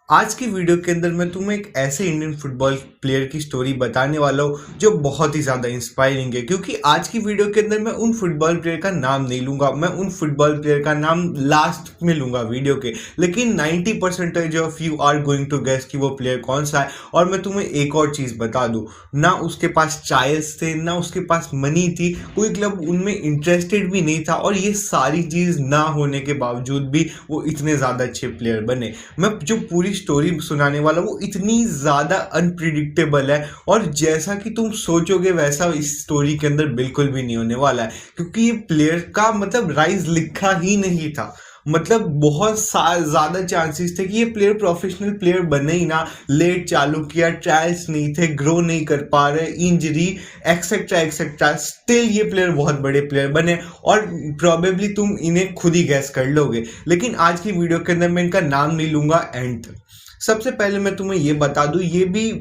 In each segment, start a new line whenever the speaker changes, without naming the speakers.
आज की वीडियो के अंदर मैं तुम्हें एक ऐसे इंडियन फुटबॉल प्लेयर की स्टोरी बताने वाला हूँ जो बहुत ही ज़्यादा इंस्पायरिंग है। क्योंकि आज की वीडियो के अंदर मैं उन फुटबॉल प्लेयर का नाम नहीं लूंगा, मैं उन फुटबॉल प्लेयर का नाम लास्ट में लूंगा वीडियो के। लेकिन 90% of you are going to guess कि वो प्लेयर कौन सा है। और मैं तुम्हें एक और चीज़ बता दूँ, ना उसके पास ट्रायल्स थे, ना उसके पास मनी थी, कोई क्लब उनमें इंटरेस्टेड भी नहीं था। और ये सारी चीज़ ना होने के बावजूद भी वो इतने ज़्यादा अच्छे प्लेयर बने। मैं जो पूरी स्टोरी सुनाने वाला वो इतनी ज़्यादा अनप्रिडिक्टेबल है, और जैसा कि तुम सोचोगे वैसा इस स्टोरी के अंदर बिल्कुल भी नहीं होने वाला है। क्योंकि ये प्लेयर का मतलब राइज लिखा ही नहीं था। मतलब बहुत ज़्यादा चांसेस थे कि ये प्लेयर प्रोफेशनल प्लेयर बने ही ना। लेट चालू किया, ट्रायल्स नहीं थे, ग्रो नहीं कर पा रहे, इंजरी एक्सेट्रा एक्सेट्रा, स्टिल ये प्लेयर बहुत बड़े प्लेयर बने। और प्रॉबेबली तुम इन्हें खुद ही गैस कर लोगे। लेकिन आज की वीडियो के अंदर मैं इनका नाम नहीं लूंगा एंड तक। सबसे पहले मैं तुम्हें ये बता दूं, ये भी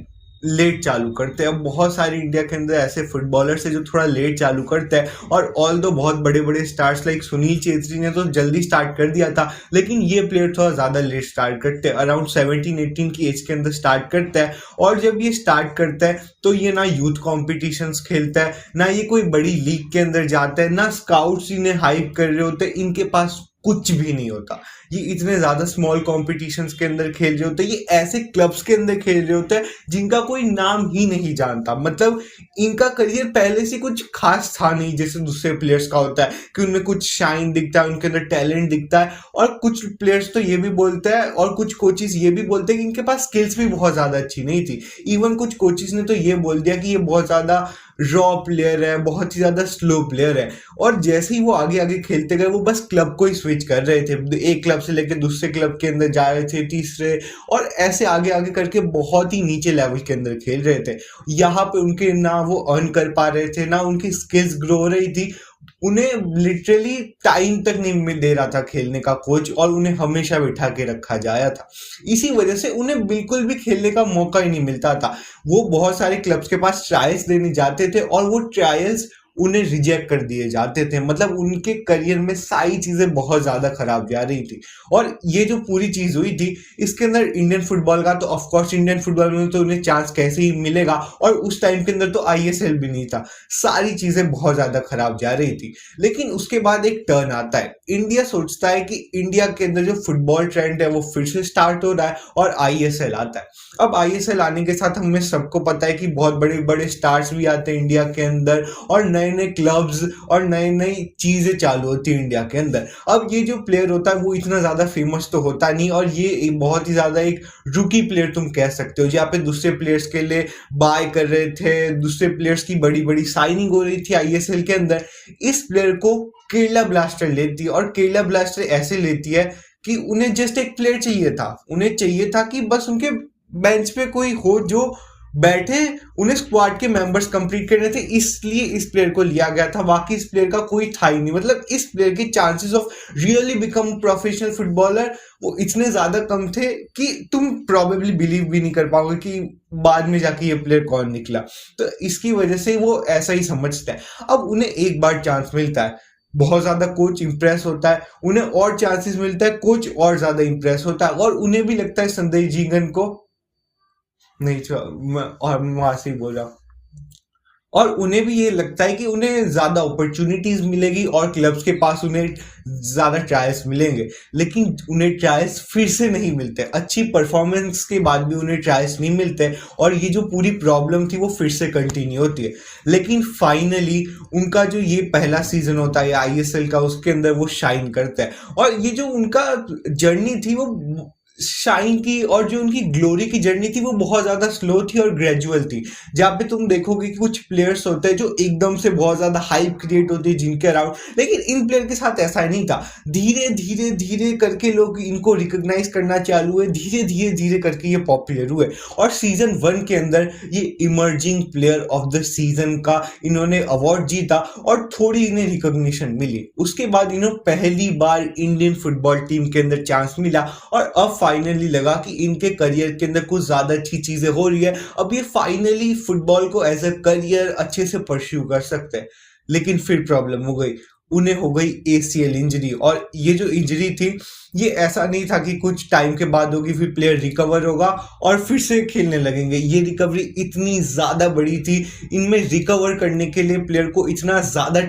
लेट चालू करते हैं। अब बहुत सारे इंडिया के अंदर ऐसे फुटबॉलर्स हैं जो थोड़ा लेट चालू करते हैं। और ऑल दो बहुत बड़े बड़े स्टार्स लाइक सुनील चेत्री ने तो जल्दी स्टार्ट कर दिया था, लेकिन ये प्लेयर थोड़ा ज़्यादा लेट स्टार्ट करते हैं। अराउंड 17-18 की एज के अंदर स्टार्ट करता है। और जब ये स्टार्ट करता है तो ये ना यूथ कॉम्पिटिशन्स खेलता है, ना ये कोई बड़ी लीग के अंदर जाता है, ना स्काउट्स इन्हें हाइप कर रहे होते, इनके पास कुछ भी नहीं होता। ये इतने ज्यादा स्मॉल कॉम्पिटिशन्स के अंदर खेल रहे होते हैं, ये ऐसे क्लब्स के अंदर खेल रहे होते हैं जिनका कोई नाम ही नहीं जानता। मतलब इनका करियर पहले से कुछ खास था नहीं, जैसे दूसरे प्लेयर्स का होता है कि उनमें कुछ शाइन दिखता है, उनके अंदर टैलेंट दिखता है। और कुछ प्लेयर्स तो ये भी बोलते हैं, और कुछ कोचेस ये भी बोलते हैं कि इनके पास स्किल्स भी बहुत ज्यादा अच्छी नहीं थी। इवन कुछ कोचेस ने तो ये बोल दिया कि ये बहुत ज्यादा रॉ प्लेयर है, बहुत ही ज्यादा स्लो प्लेयर है। और जैसे ही वो आगे आगे खेलते गए, वो बस क्लब को ही स्विच कर रहे थे, एक क्लब से लेकर दूसरे क्लब के अंदर जा रहे थे, तीसरे, और ऐसे आगे आगे करके बहुत ही नीचे लेवल के अंदर खेल रहे थे। यहाँ पे उनके ना वो अर्न कर पा रहे थे, ना उनकी स्किल्स ग्रो हो रही थी। उन्हें लिटरली टाइम तक नहीं दे रहा था खेलने का कोच, और उन्हें हमेशा बिठा के रखा जाया था। इसी वजह से उन्हें बिल्कुल भी खेलने का मौका ही नहीं मिलता था। वो बहुत सारे क्लब्स के पास ट्रायल्स देने जाते थे, और वो ट्रायल्स उन्हें रिजेक्ट कर दिए जाते थे। मतलब उनके करियर में सारी चीजें बहुत ज्यादा खराब जा रही थी। और ये जो पूरी चीज हुई थी, इसके अंदर इंडियन फुटबॉल का तो ऑफकोर्स इंडियन फुटबॉल में तो उन्हें चांस कैसे ही मिलेगा, और उस टाइम के अंदर तो आईएसएल भी नहीं था। सारी चीजें बहुत ज्यादा खराब जा रही थी। लेकिन उसके बाद एक टर्न आता है। इंडिया सोचता है कि इंडिया के अंदर जो फुटबॉल ट्रेंड है वो फिर से स्टार्ट हो रहा है, और आईएसएल आता है। अब आईएसएल आने के साथ हमें सबको पता है कि बहुत बड़े बड़े स्टार्स भी आते हैं इंडिया के अंदर, और नए नए क्लब्स और नई नई चीजें चालू होती है इंडिया के अंदर। अब ये जो प्लेयर होता है वो इतना ज्यादा फेमस तो होता नहीं, और ये एक बहुत ही ज्यादा एक रुकी प्लेयर तुम कह सकते हो, जहाँ पे दूसरे प्लेयर्स के लिए बाय कर रहे थे, दूसरे प्लेयर्स की बड़ी बड़ी साइनिंग हो रही थी आईएसएल के अंदर। इस प्लेयर को केरला ब्लास्टर लेती है, और केरला ब्लास्टर ऐसे लेती है कि उन्हें जस्ट एक प्लेयर चाहिए था। उन्हें चाहिए था कि बस उनके बेंच पे कोई हो जो बैठे, उन्हें स्क्वाड के मेंबर्स कंप्लीट करने थे, इसलिए इस प्लेयर को लिया गया था। बाकी इस प्लेयर का कोई था ही नहीं। मतलब इस प्लेयर के chances of really become professional footballer वो इतने ज्यादा कम थे कि तुम प्रोबेबली बिलीव भी नहीं कर पाओगे कि बाद में जाके ये प्लेयर कौन निकला। तो इसकी वजह से वो ऐसा ही समझता है। अब उन्हें एक बार चांस मिलता है, बहुत ज्यादा कोच इंप्रेस होता है, उन्हें और चांसेस मिलता है, कोच और ज्यादा इंप्रेस होता है, और उन्हें भी लगता है संजय जीगन को नहीं और मैं वहां से ही बोल रहा हूँ। और उन्हें भी ये लगता है कि उन्हें ज्यादा अपॉर्चुनिटीज मिलेगी, और क्लब्स के पास उन्हें ज्यादा ट्रायल्स मिलेंगे। लेकिन उन्हें ट्रायल्स फिर से नहीं मिलते, अच्छी परफॉर्मेंस के बाद भी उन्हें ट्रायल्स नहीं मिलते, और ये जो पूरी प्रॉब्लम थी वो फिर से कंटिन्यू होती है। लेकिन फाइनली उनका जो ये पहला सीजन होता है आईएसएल का, उसके अंदर वो शाइन करता है। और ये जो उनका जर्नी थी वो शाइन की, और जो उनकी ग्लोरी की जर्नी थी वो बहुत ज्यादा स्लो थी और ग्रेजुअल थी। जहाँ पे तुम देखोगे कि कुछ प्लेयर्स होते हैं जो एकदम से बहुत ज्यादा हाइप क्रिएट होती है जिनके अराउंड, लेकिन इन प्लेयर के साथ ऐसा नहीं था। धीरे धीरे धीरे करके लोग इनको रिकॉग्नाइज करना चालू हुए, धीरे धीरे धीरे करके ये पॉपुलर हुए, और सीजन 1 के अंदर ये emerging player of the season का इन्होंने अवार्ड जीता, और थोड़ी इन्हें रिकॉग्निशन मिली। उसके बाद इन्होंने पहली बार इंडियन फुटबॉल टीम के अंदर चांस मिला, और अब फाइनली लगा कि इनके करियर के अंदर कुछ ज्यादा अच्छी चीजें हो रही है। अब ये फाइनली फुटबॉल को एज अ करियर अच्छे से परस्यू कर सकते हैं। लेकिन फिर प्रॉब्लम हो गई। उन्हें हो गई ACL इंजरी। और ये जो इंजरी थी ये ऐसा नहीं था कि कुछ टाइम के बाद होगी, फिर प्लेयर रिकवर होगा और फिर से खेलने लगेंगे। ये रिकवरी इतनी ज़्यादा बड़ी थी, इनमें रिकवर करने के लिए प्लेयर को इतना ज़्यादा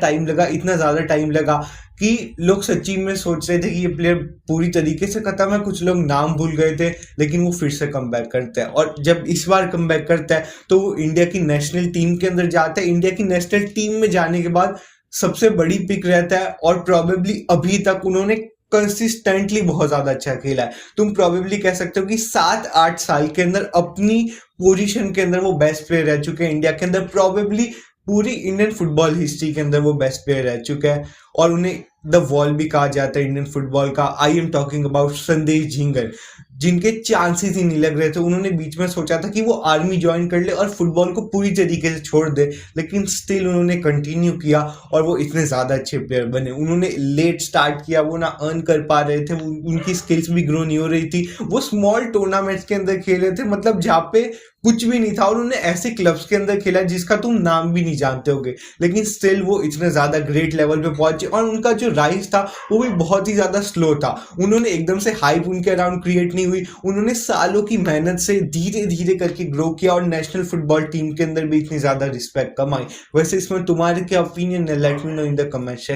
टाइम लगा कि लोग सच्ची में सोच रहे थे कि ये प्लेयर पूरी तरीके से खत्म है। कुछ लोग नाम भूल गए थे, लेकिन वो फिर से कम बैक करता है। और जब इस बार कम बैक करता है तो वो इंडिया की नेशनल टीम के अंदर जाता है। इंडिया की नेशनल टीम में जाने के बाद सबसे बड़ी पिक रहता है और प्रोबेबली अभी तक उन्होंने कंसिस्टेंटली बहुत ज्यादा अच्छा खेला है। तुम प्रोबेबली कह सकते हो कि 7-8 साल के अंदर अपनी पोजीशन के अंदर वो बेस्ट प्लेयर रह चुके हैं इंडिया के अंदर। प्रोबेबली पूरी इंडियन फुटबॉल हिस्ट्री के अंदर वो बेस्ट प्लेयर रह चुका है और उन्हें द वॉल भी कहा जाता है इंडियन फुटबॉल का। आई एम टॉकिंग अबाउट संदेश झिंगर, जिनके चांसेस ही नहीं लग रहे थे। उन्होंने बीच में सोचा था कि वो आर्मी ज्वाइन कर ले और फुटबॉल को पूरी तरीके से छोड़ दे, लेकिन स्टिल उन्होंने कंटिन्यू किया और वो इतने ज़्यादा अच्छे प्लेयर बने। उन्होंने लेट स्टार्ट किया, वो ना अर्न कर पा रहे थे, उनकी स्किल्स भी ग्रो नहीं हो रही थी। वो स्मॉल टूर्नामेंट्स के अंदर खेले थे, मतलब जहाँ पे कुछ भी नहीं था, और उन्होंने ऐसे क्लब्स के अंदर खेला जिसका तुम नाम भी नहीं जानते होगे, लेकिन स्टिल वो इतने ज़्यादा ग्रेट लेवल पे पहुंचे। और उनका जो राइज था वो भी बहुत ही ज़्यादा स्लो था। उन्होंने एकदम से हाइप उनके अराउंड क्रिएट नहीं हुई, उन्होंने सालों की मेहनत से धीरे धीरे करके ग्रो किया और नेशनल फुटबॉल टीम के अंदर भी इतनी ज़्यादा रिस्पेक्ट कमाई। वैसे इसमें तुम्हारे क्या ओपिनियन है? Let me know in the comment section.